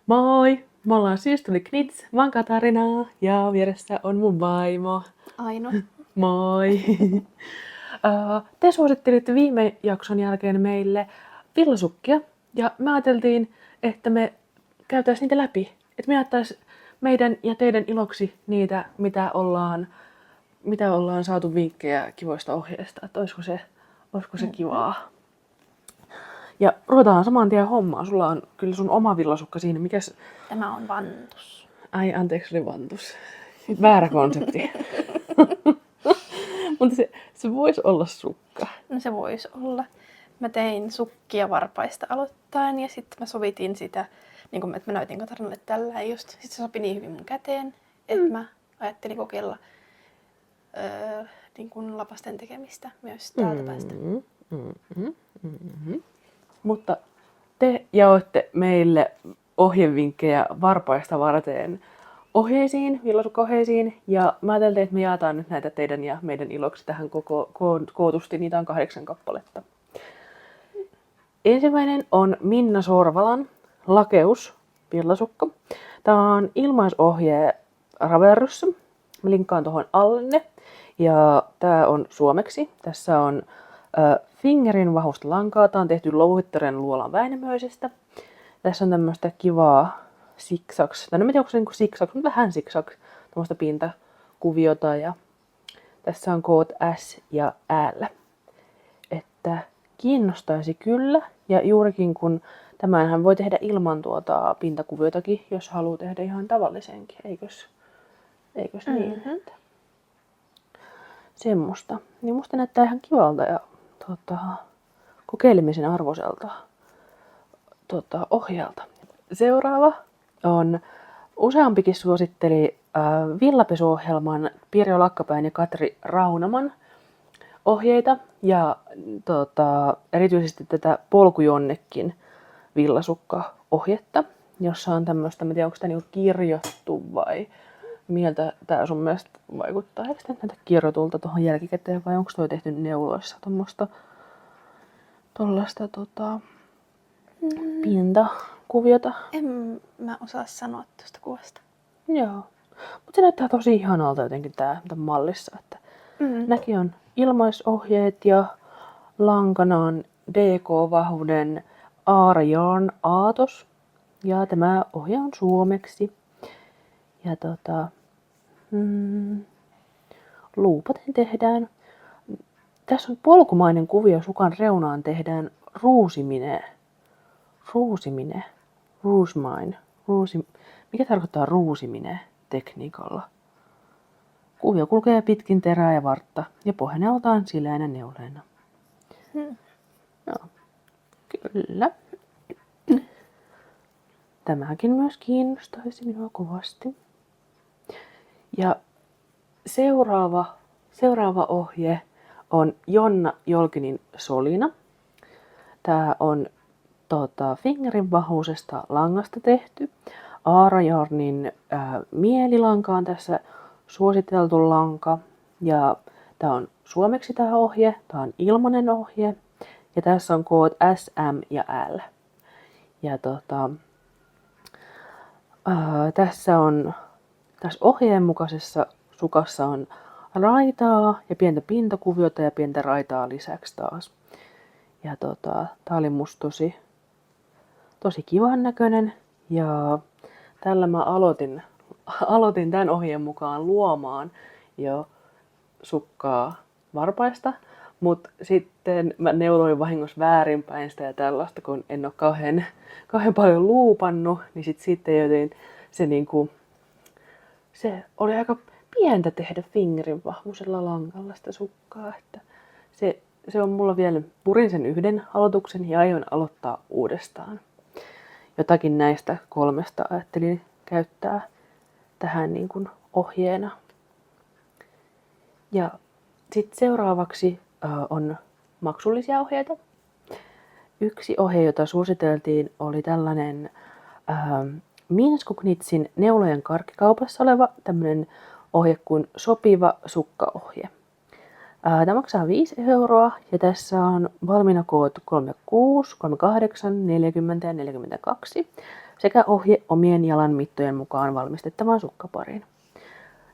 Moi! Me ollaan Systuli Knits, mä oon Katarina ja vieressä on mun vaimo. Aino. Moi! Te suosittelitte viime jakson jälkeen meille villasukkia ja me ajateltiin, että me käytäis niitä läpi. Että me jaettais meidän ja teidän iloksi niitä, mitä ollaan saatu vinkkejä kivoista ohjeista. Että olisiko se kivaa? Ja ruvetaan saman tien hommaan. Sulla on kyllä sun oma villasukka siinä. Mikäs? Tämä on vantus. Ai, anteeksi, oli vantus. Väärä konsepti. Mutta se voisi olla sukka. No se voisi olla. Mä tein sukkia varpaista aloittain ja sitten mä sovitin sitä, niin kuin mä näytin Katarinalle tällä just. Sitten se sopi niin hyvin mun käteen, että mä ajattelin kokeilla niin kuin lapasten tekemistä myös täältä päästä. Mutta te jaoitte meille ohjevinkkejä varpaista varten ohjeisiin, villasukkaohjeisiin. Ja mä ajattelin, että me jaetaan nyt näitä teidän ja meidän iloksi tähän kootusti. Niitä on 8 kappaletta. Ensimmäinen on Minna Sorvalan Lakeus villasukka. Tää on ilmaisohje Ravelryssä. Mä linkkaan tuohon alle. Ja tää on suomeksi. Tässä on Fingerin vahvusta lankaa. Tää on tehty Louhittaren luolan Väinämöisestä. Tässä on tämmöstä kivaa siksaks. Tai en tiedä, onko se niinku siksaks, mutta vähän siksaks. Tämmöstä pintakuviota. Ja tässä on koot S ja L. Että kiinnostaisi kyllä. Ja juurikin kun tämänhän voi tehdä ilman pintakuviotakin, jos haluaa tehdä ihan tavallisenkin. Eikös niin? Että semmoista. Niin musta näyttää ihan kivalta ja kokeilemisen arvoiselta ohjelta. Seuraava on useampikin suositteli villapesuohjelman Pirjo Lakkapään ja Katri Raunaman ohjeita ja erityisesti tätä Polkujonnekin villasukka-ohjetta, jossa on tämmöistä, mä tiedän, onko sitä niinku kirjattu vai miltä tää sun mielestä vaikuttaa? Eikö näitä kirjoitulta tuohon jälkikäteen vai onko toi tehty neuloissa tollaista pintakuviota? En mä osaa sanoa tuosta kuvasta. Joo. Mutta se näyttää tosi ihanalta jotenkin tää mallissa. Että näki on ilmaisohjeet ja lankana on DK-vahvuuden Aara Yarn Aatos. Ja tämä ohje on suomeksi. Ja luupaten tehdään. Tässä on polkumainen kuvio, sukan reunaan tehdään ruusimine. Mikä tarkoittaa ruusimine tekniikalla? Kuvio kulkee pitkin terää ja vartta ja pohjaneutaan sileänä neuleena. Joo, kyllä. Tämäkin myös kiinnostaisi minua kovasti. Ja seuraava ohje on Jonna Jolkinin Solina. Tää on Fingerin vahvuisesta langasta tehty. Aara Yarnin mielilanka on tässä suositeltu lanka. Ja tää on suomeksi tää ohje. Tää on ilmainen ohje. Ja tässä on koot S, M ja L. Ja tässä ohjeen mukaisessa sukassa on raitaa ja pientä pintakuviota ja pientä raitaa lisäksi taas. Ja tää oli musta tosi kivan näköinen. Ja tällä mä aloitin tämän ohjeen mukaan luomaan jo sukkaa varpaista. Mutta sitten mä neuloin vahingossa väärinpäin sitä ja tällaista, kun en ole kauhean paljon luupannut, niin sitten joten se oli aika pientä tehdä Fingerin vahvuisella langalla sitä sukkaa, että se on mulla vielä, purin sen yhden aloituksen ja aion aloittaa uudestaan. Jotakin näistä 3 ajattelin käyttää tähän niin kuin ohjeena. Ja sitten seuraavaksi on maksullisia ohjeita. Yksi ohje, jota suositeltiin, oli tällainen Minsko Knitsin neulojen karkkikaupassa oleva tämmöinen ohje kuin sopiva sukkaohje. Tämä maksaa 5 € ja tässä on valmiina koot 36, 38, 40 ja 42 sekä ohje omien jalan mittojen mukaan valmistettavaan sukkapariin.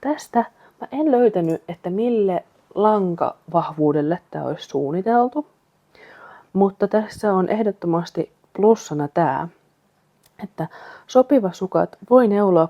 Tästä mä en löytänyt, että mille lankavahvuudelle tämä olisi suunniteltu, mutta tässä on ehdottomasti plussana tämä, että sopivasukat voi neuloa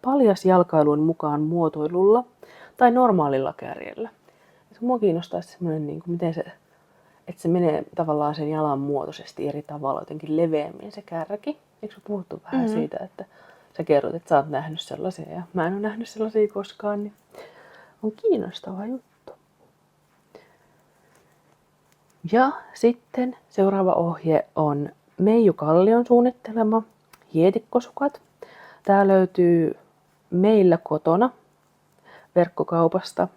paljasjalkailun mukaan muotoilulla tai normaalilla kärjellä. Mua kiinnostaa semmoinen, niin kuin, miten se, että se menee tavallaan sen jalan muotoisesti eri tavalla, jotenkin leveämmin se kärki. Eikö puhuttu vähän siitä, että sä kerrot, että sä oot nähnyt sellaisia ja mä en ole nähnyt sellaisia koskaan, niin on kiinnostava juttu. Ja sitten seuraava ohje on Meiju Kallion suunnittelema hietikkosukat. Tää löytyy meillä kotona verkkokaupasta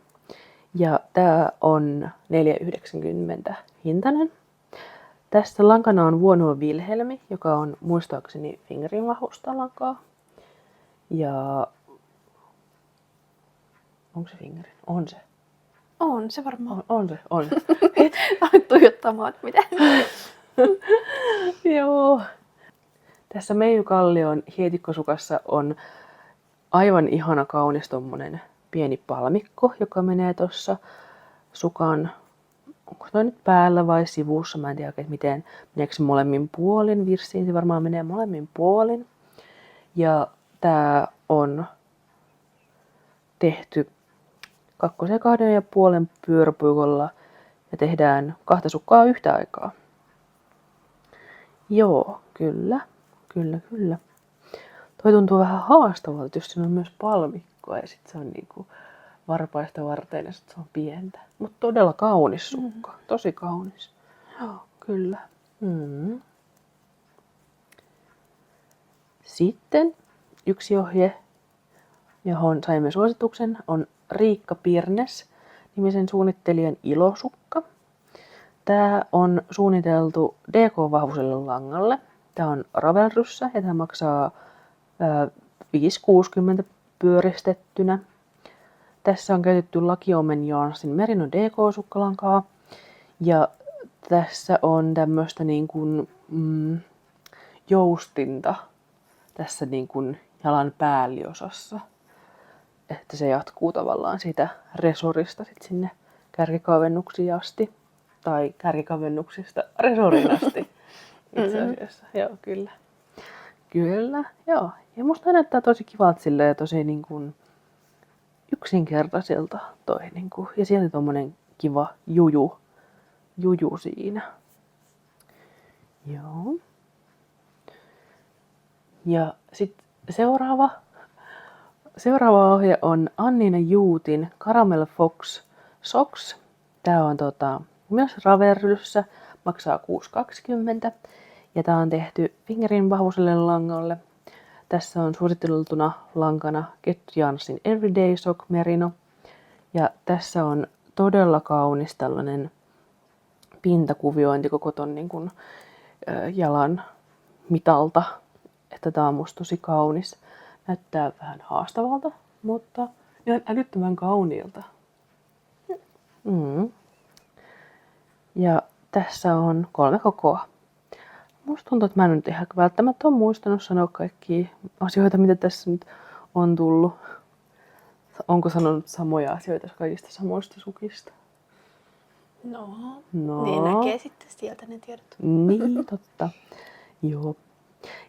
ja tää on 4,90 hintainen. Tässä lankana on Vuonuo Wilhelmi, joka on muistaakseni Fingerin vahvusta lankaa. Ja onko se Fingerin? On se. On se varmaan. On se. Aloit tuijottamaan, että mitä. Joo. Tässä Meiju Kallion hietikkosukassa on aivan ihana kaunis tommonen pieni palmikko, joka menee tuossa sukan, onko toi nyt päällä vai sivussa, mä en tiedä oikein miten, meneekö se molemmin puolin virssiin, se varmaan menee molemmin puolin. Ja tää on tehty 2,5 pyöräpuikolla ja tehdään 2 sukkaa yhtä aikaa. Joo, kyllä. Toi tuntuu vähän haastavalta, jos siinä on myös palmikkoa ja sit se on niinku varpaista varten ja sit se on pientä. Mutta todella kaunis sukka, tosi kaunis. Joo, kyllä. Sitten yksi ohje, johon saimme suosituksen, on Riikka Pirnes nimisen suunnittelijan ilosukka. Tää on suunniteltu DK-vahvuiselle langalle. Tää on Ravelryssä ja tää maksaa 5,60 pyöristettynä. Tässä on käytetty Lucky Omen Yarnsin Merino DK-sukkalankaa. Ja tässä on tämmöstä niin kuin, joustinta tässä niin kuin jalan päälliosassa. Että se jatkuu tavallaan siitä resorista sit sinne kärkikavennuksiin asti. Tai kärkikavennuksista resorin asti. Itse asiassa, joo, kyllä. Kyllä, joo. Ja musta näyttää tosi kivalta silleen, tosi niin kuin yksinkertaiselta toi niin kuin, ja sieltä tommonen kiva juju siinä. Joo. Ja sitten seuraava ohje on Annina Juutin Caramel Fox Socks. Tää on myös Ravelryssä, maksaa 6,20 ja tää on tehty Fingerin vahvuiselle langalle. Tässä on suositeltuna lankana Get Yarnsin Everyday Sock Merino. Ja tässä on todella kaunis tällainen pintakuviointi koko ton niin kuin, jalan mitalta. Että tää on musta tosi kaunis. Näyttää vähän haastavalta, mutta ihan älyttömän kauniilta. Ja tässä on 3 kokoa. Musta tuntuu, että mä en nyt ihan välttämättä ole muistanut sanoa kaikkia asioita, mitä tässä nyt on tullut. Onko sanonut samoja asioita kaikista samoista sukista? No. No. Niin näkee sitten sieltä ne tiedot. Niin, totta. Joo.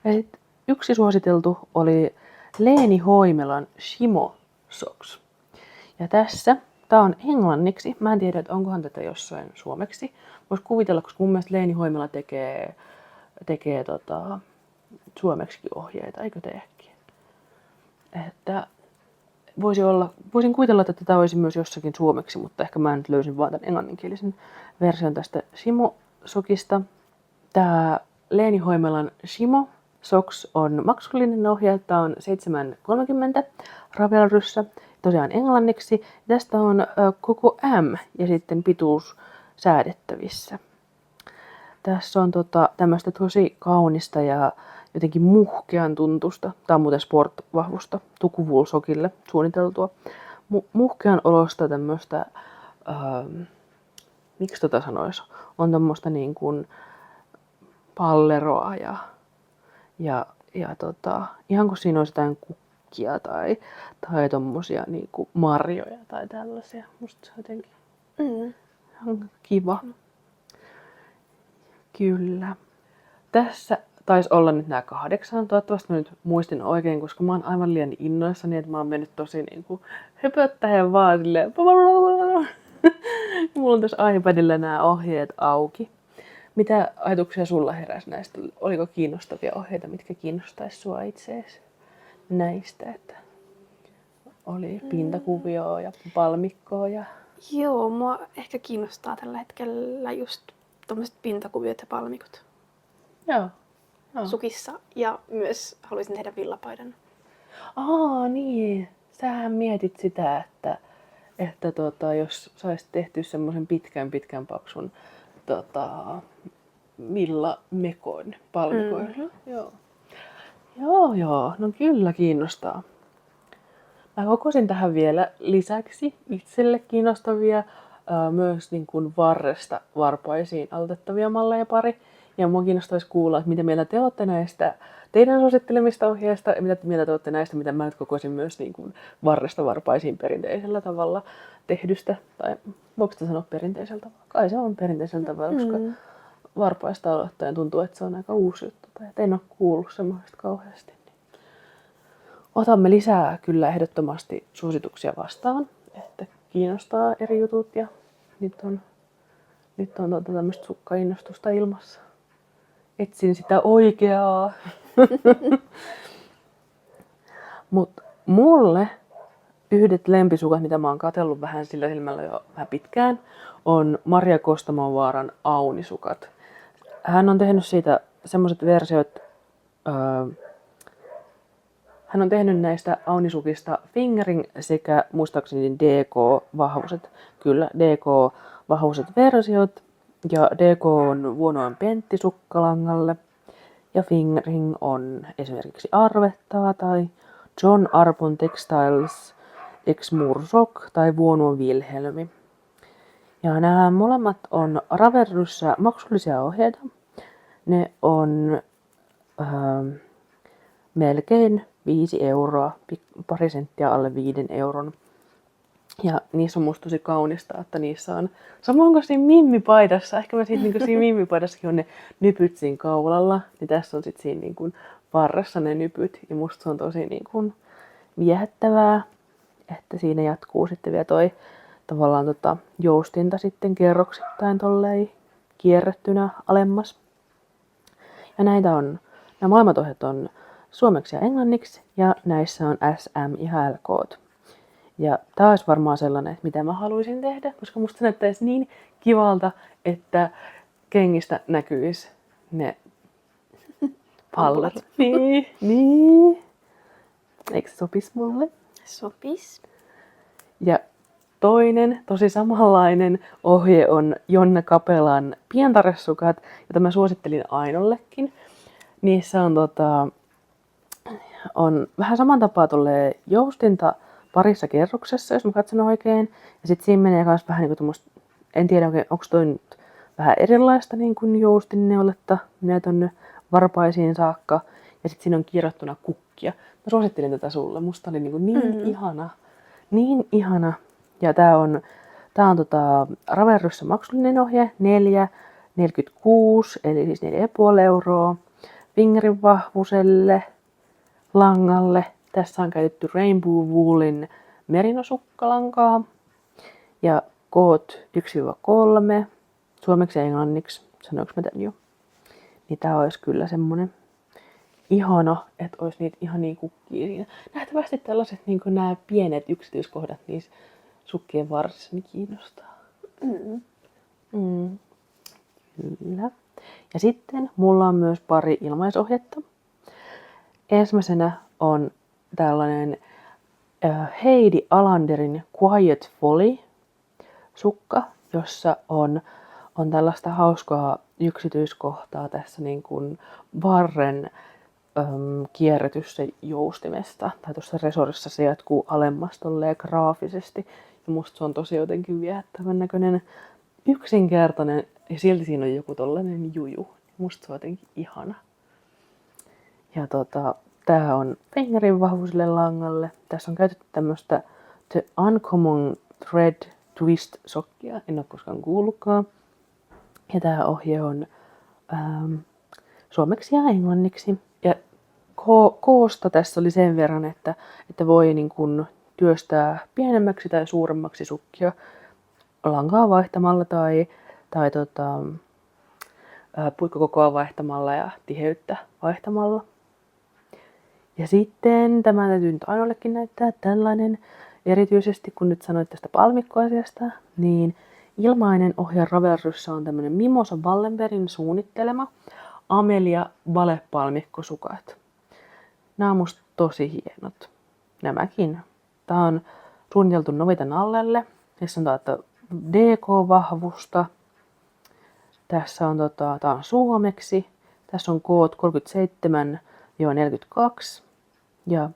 Ja sit yksi suositeltu oli Leeni Hoimelan Shimo Socks. Ja tässä, tää on englanniksi. Mä en tiedä, että onkohan tätä jossain suomeksi. Vois kuvitella, koska mun mielestä Leeni Hoimela tekee suomeksikin ohjeita, eikö teekin? Että voisin kuvitella, että tätä olisi myös jossakin suomeksi, mutta ehkä mä nyt löysin vaan tämän englanninkielisen version tästä Shimo-sokista. Tää Leeni Hoimelan Shimo Socks on maksullinen ohje. Tää on 7,30 Ravelryssä, tosiaan englanniksi. Tästä on koko M ja sitten pituus säädettävissä. Tässä on tämmöistä tosi kaunista ja jotenkin muhkean tuntusta. Tää on muuten sport-vahvusta Tukuvuul-sokille suunniteltua. Muhkean olosta tämmöistä, miksi sanois, on tämmöistä niin kuin palleroa ja Ihan kun siinä olisi jotain kukkia tai tommosia niinku marjoja tai tällaisia. Musta se on jotenkin ihan kiva. Kyllä. Tässä taisi olla nyt nämä 8. Toivottavasti mä nyt muistin oikein, koska mä oon aivan liian innoissani, että mä oon mennyt tosi niinku höpöttäen vaan silleen. Mulla on tässä iPadilla nämä ohjeet auki. Mitä ajatuksia sulla heräsi näistä? Oliko kiinnostavia ohjeita, mitkä kiinnostaisi sua itseesi näistä? Että oli pintakuvioa ja palmikkoa ja... Joo, mua ehkä kiinnostaa tällä hetkellä just tommoset pintakuviot ja palmikot Joo. sukissa. Ja myös haluaisin tehdä villapaidan. Niin. Sähän mietit sitä, että jos saisit tehty semmoisen pitkän paksun villamekon palmikoilla. Joo. No kyllä kiinnostaa. Mä kokosin tähän vielä lisäksi itselle kiinnostavia myös niin kuin varresta varpaisiin aloitettavia malleja pari. Ja mua kiinnostaisi kuulla, että mitä mieltä te olette näistä teidän suosittelemista ohjeista ja mitä mieltä te olette näistä, mitä mä nyt kokoisin myös niin kuin varresta varpaisiin perinteisellä tavalla tehdystä. Tai voiko sitä sanoa perinteisellä tavalla? Kai se on perinteisellä tavalla, koska varpaista aloittaen tuntuu, että se on aika uusi juttu. Tai että en ole kuullut semmoista kauheasti. Otamme lisää kyllä ehdottomasti suosituksia vastaan, että kiinnostaa eri jutut ja nyt on tämmöistä sukkainnostusta ilmassa. Etsin sitä oikeaa. Mut mulle yhdet lempisukat, mitä mä oon katsellut vähän sillä silmällä jo vähän pitkään, on Maria Kostamovaaran aunisukat. Hän on tehnyt siitä semmoiset versiot, hän on tehnyt näistä aunisukista fingering sekä muistaakseni DK-vahvuiset. Kyllä, DK-vahvuiset versiot. Ja DK on Vuonoen Pentti sukkalangalle. Ja fingering on esimerkiksi Arvettaa tai John Arbon Textiles Ex Mursok tai Vuonoen Vilhelmi. Ja nämä molemmat on Ravelryssä maksullisia ohjeita. Ne on melkein 5 euroa, pari senttiä alle 5 euron. Ja niissä on musta tosi kaunista, että niissä on, samoin kuin siinä mimmipaidassa, ehkä mä siitä niin siinä mimmipaidassakin on ne nypyt siinä kaulalla, niin tässä on sitten siinä niin kuin varressa ne nypyt. Ja musta se on tosi niin kuin viehättävää, että siinä jatkuu sitten vielä toi tavallaan joustinta sitten kerroksittain tolleen kierrettynä alemmas. Ja nämä molemmat ohjeet on suomeksi ja englanniksi, ja näissä on S, M ja L-koot. Ja tää olisi varmaan sellainen, että mitä mä haluaisin tehdä, koska musta näyttäisi niin kivalta, että kengistä näkyisi ne pallot. Niin. Eikö se sopisi mulle? Sopis. Ja toinen, tosi samanlainen ohje on Jonna Kapelan pientaresukat, jota mä suosittelin Ainollekin. Niissä on vähän saman tapaa tolleen joustinta parissa kerroksessa, jos mä katson oikein. Ja sitten siinä menee myös vähän niin kuin en tiedä oikein, onko toi nyt vähän erilaista niin kuin joustinneuletta, menee tonne varpaisiin saakka. Ja sitten siinä on kirjoittuna kukkia. Mä suosittelin tätä sulle, musta oli niin ihana. Ja tää on Ravelryssä maksullinen ohje, 4,46, eli siis 4,5 euroa. Fingerin vahvuiselle langalle. Tässä on käytetty Rainbow Woolin merinosukkalankaa. Ja koot 1-3, suomeksi ja englanniksi, sanoinko mä tän jo. Niin tää olisi kyllä semmonen ihana, että olisi niitä ihania kukkia siinä. Nähtävästi tällaiset niin nämä pienet yksityiskohdat niissä sukkien varsissa niin kiinnostaa. Kyllä. Ja sitten mulla on myös pari ilmaisohjetta. Ensimmäisenä on tällainen Heidi Alanderin Quiet Folly sukka, jossa on tällaista hauskaa yksityiskohtaa tässä niin kuin varren kierrätyssä joustimesta. Tai tuossa resorissa se jatkuu alemmas tolleen graafisesti. Ja musta se on tosi jotenkin viehättävän näköinen, yksinkertainen ja silti siinä on joku tollainen juju. Musta se on jotenkin ihana. Ja tää on fingerin vahvuiselle langalle. Tässä on käytetty tämmöstä The Uncommon Thread Twist sokkia. En ole koskaan kuullutkaan. Ja tää ohje on suomeksi ja englanniksi. Ja koosta tässä oli sen verran, että voi niin kun työstää pienemmäksi tai suuremmaksi sukkia lankaa vaihtamalla tai puikkokokoa vaihtamalla ja tiheyttä vaihtamalla. Ja sitten tämä täytyy nyt Ainollekin näyttää tällainen, erityisesti kun nyt sanoit tästä palmikkoasiasta, niin ilmainen ohje Ravelryssä on tämmöinen Mimosa Wallenbergin suunnittelema Amelia valepalmikkosukat. Nämä on musta tosi hienot. Nämäkin. Tää on suunniteltu Novita Nallelle. Tässä on DK-vahvusta. Tässä on, tää on suomeksi. Tässä on koot 37-42. Ja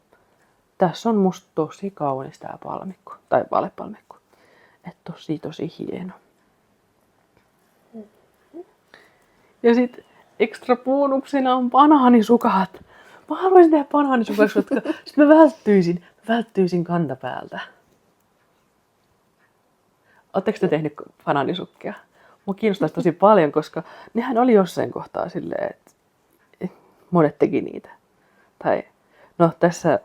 tässä on musta tosi kaunis tää palmikko. Tai valepalmikko. Et tosi hieno. Ja sit ekstra bonupsina on banaanisukat. Mä haluaisin tehdä banaanisukat, koska sit mä välttyisin kantapäältä. Ootteko te tehnyt banaanisukkia? Mua kiinnostaisi tosi paljon, koska nehän oli jossain kohtaa silleen, että monet teki niitä. Tai, no tässä,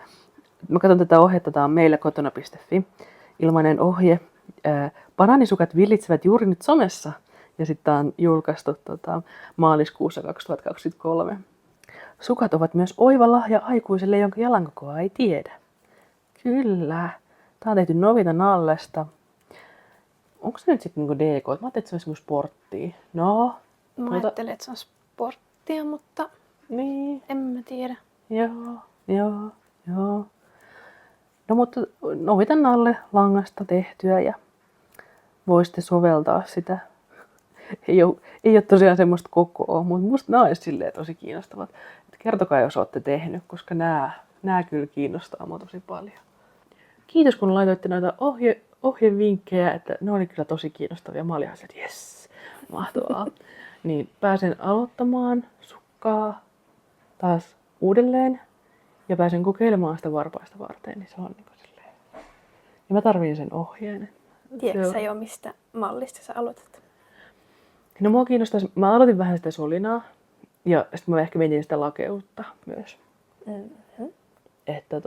mä katson tätä ohjetta, tää on meillä kotona.fi. Ilmainen ohje. Banaanisukat villitsevät juuri nyt somessa. Ja sitten tää on julkaistu maaliskuussa 2023. Sukat ovat myös oiva lahja aikuiselle, jonka jalankokoa ei tiedä. Kyllä. Tää on tehty Novita Nallesta. Onko se nyt sitten niinku DK? Mä ajattelin, että se olisi niinku sporttia. No. Mä ajattelin, että se on sporttia, mutta Niin. en mä tiedä. Joo. No mutta Novita Nalle langasta tehtyä ja voisitte soveltaa sitä. Ei ole tosiaan semmoista kokoa, mutta musta nämä olisi silleen tosi kiinnostavat. Et kertokaa, jos olette tehnyt, koska nämä kyllä kiinnostaa mua tosi paljon. Kiitos, kun laitoitte noita ohjevinkkejä, että ne oli kyllä tosi kiinnostavia. Mä olin ihan että jes, mahtavaa. Niin pääsen aloittamaan sukkaa taas uudelleen ja pääsen kokeilemaan sitä varpaista varten, niin se on niin silleen. Ja mä tarviin sen ohjeen. Tiedätkö sä jo, mistä mallista sä aloitat? No mua kiinnostaisi, mä aloitin vähän sitä solinaa ja sitten mä ehkä mietin sitä lakeutta myös. Mm-hmm. Että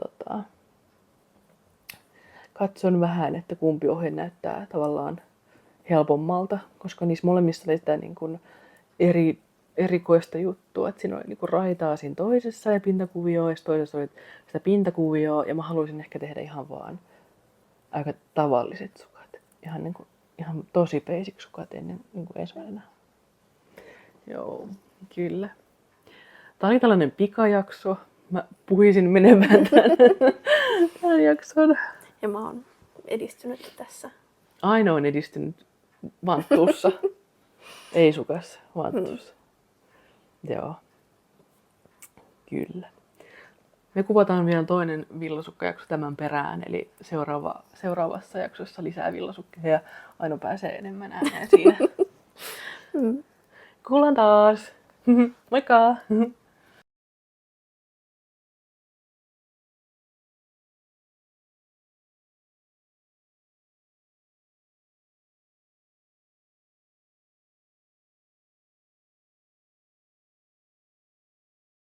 katson vähän, että kumpi ohje näyttää tavallaan helpommalta, koska niissä molemmissa oli sitä niin kuin erikoista juttua, että siinä oli niin kuin raitaa siinä toisessa ja pintakuvioa ja toisessa oli sitä pintakuvioa ja mä haluaisin ehkä tehdä ihan vaan aika tavalliset sukat. Ihan tosi basic sukat ennen niin kuin ensimmäisenä. Joo, kyllä. Tää oli tällainen pikajakso. Mä puhisin menevän tämän jakson. Ja mä oon edistynyt tässä. Ainoa on edistynyt vanttuussa. Ei sukassa, vanttuussa. Joo. Kyllä. Me kuvataan vielä toinen villasukkajakso tämän perään, eli seuraavassa jaksossa lisää villasukkia ja Aino pääsee enemmän ääneen siinä. Kuullaan taas! Moikka!